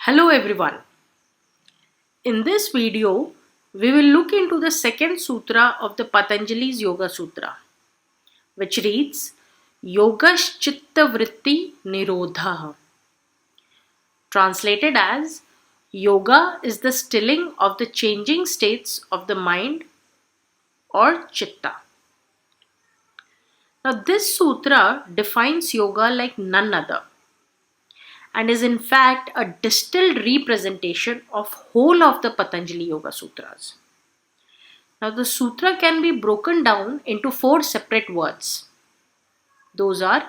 Hello everyone. In this video, we will look into the second sutra of the Patanjali's Yoga Sutra, which reads Yogaschitta Vritti Nirodha. Translated as Yoga is the stilling of the changing states of the mind or chitta. Now, this sutra defines yoga like none other and is in fact a distilled representation of whole of the Patanjali Yoga Sutras. Now the sutra can be broken down into four separate words. Those are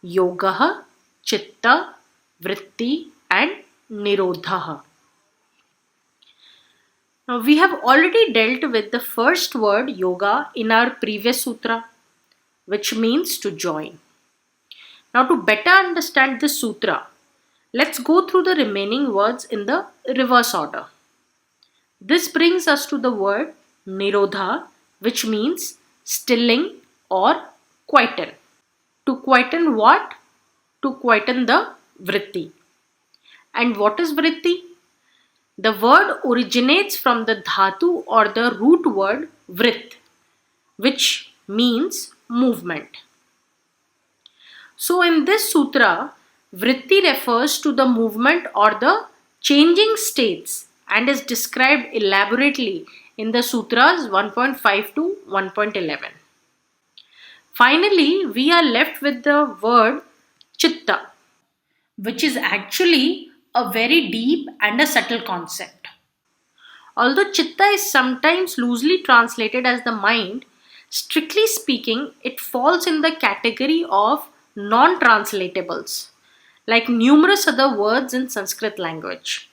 Yogaha, Chitta, Vritti and Nirodha. Now we have already dealt with the first word yoga in our previous sutra, which means to join. Now to better understand this sutra, let's go through the remaining words in the reverse order. This brings us to the word Nirodha, which means stilling or quieten. To quieten what? To quieten the vritti. And what is vritti? The word originates from the dhatu or the root word vrit, which means movement. So in this sutra, vritti refers to the movement or the changing states and is described elaborately in the sutras 1.5 to 1.11. Finally, we are left with the word chitta, which is actually a very deep and a subtle concept. Although chitta is sometimes loosely translated as the mind, strictly speaking, it falls in the category of non-translatables, like numerous other words in Sanskrit language.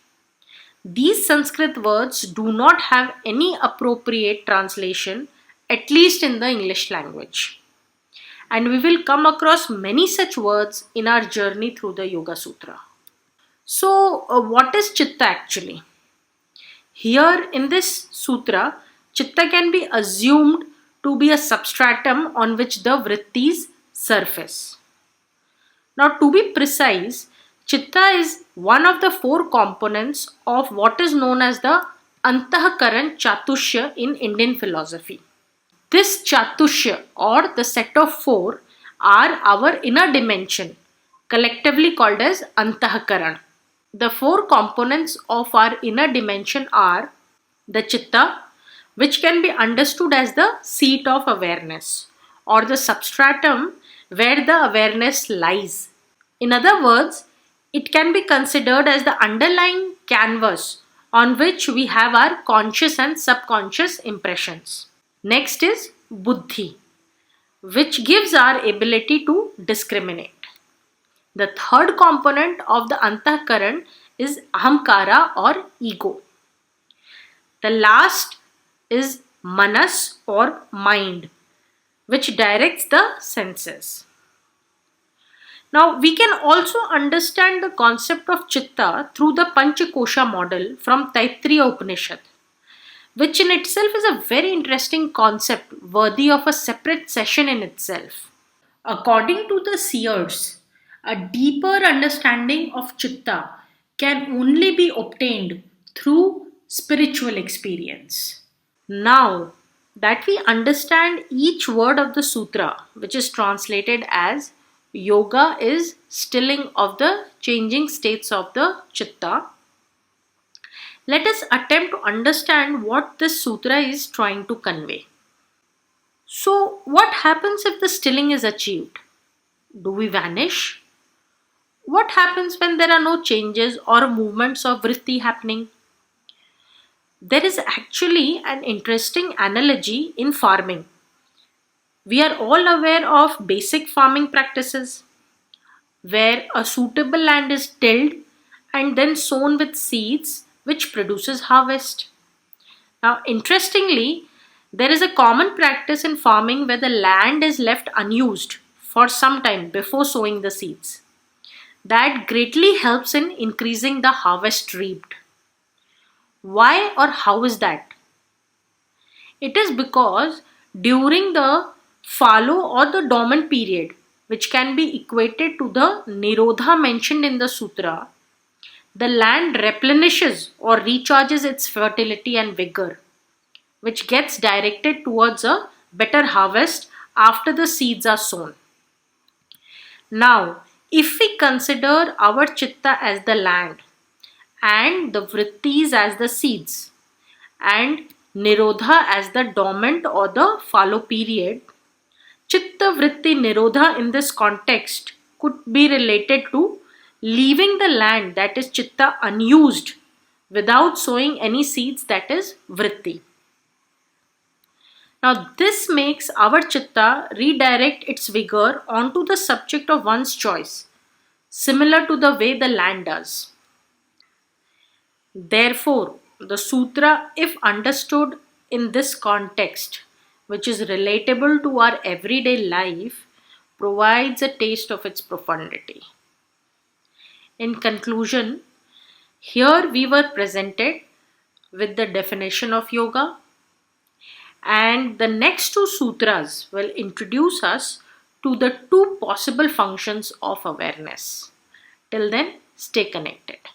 These Sanskrit words do not have any appropriate translation, at least in the English language. And we will come across many such words in our journey through the Yoga Sutra. So, what is chitta actually? Here in this sutra, chitta can be assumed to be a substratum on which the vrittis surface. Now, to be precise, chitta is one of the four components of what is known as the Antahkaran Chatushya in Indian philosophy. This Chatushya or the set of four are our inner dimension, collectively called as Antahkaran. The four components of our inner dimension are the chitta, which can be understood as the seat of awareness or the substratum where the awareness lies. In other words, it can be considered as the underlying canvas on which we have our conscious and subconscious impressions. Next is buddhi, which gives our ability to discriminate. The third component of the antahkaran is ahamkara or ego. The last is manas or mind, which directs the senses. Now, we can also understand the concept of chitta through the Panchakosha model from Taittiriya Upanishad, which in itself is a very interesting concept worthy of a separate session in itself. According to the seers, a deeper understanding of chitta can only be obtained through spiritual experience. Now that we understand each word of the sutra, which is translated as yoga is stilling of the changing states of the chitta, let us attempt to understand what this sutra is trying to convey. So, what happens if the stilling is achieved? Do we vanish? What happens when there are no changes or movements of vritti happening? There is actually an interesting analogy in farming. We are all aware of basic farming practices where a suitable land is tilled and then sown with seeds which produces harvest. Now, interestingly, there is a common practice in farming where the land is left unused for some time before sowing the seeds. That greatly helps in increasing the harvest reaped. Why or how is that? It is because during the fallow or the dormant period, which can be equated to the Nirodha mentioned in the sutra, the land replenishes or recharges its fertility and vigor, which gets directed towards a better harvest after the seeds are sown. Now, if we consider our chitta as the land and the vrittis as the seeds and nirodha as the dormant or the fallow period, chitta vritti nirodha in this context could be related to leaving the land, that is chitta, unused without sowing any seeds, that is vritti. Now, this makes our chitta redirect its vigor onto the subject of one's choice, similar to the way the land does. Therefore, the sutra, if understood in this context, which is relatable to our everyday life, provides a taste of its profundity. In conclusion, here we were presented with the definition of yoga, and the next two sutras will introduce us to the two possible functions of awareness. Till then, stay connected.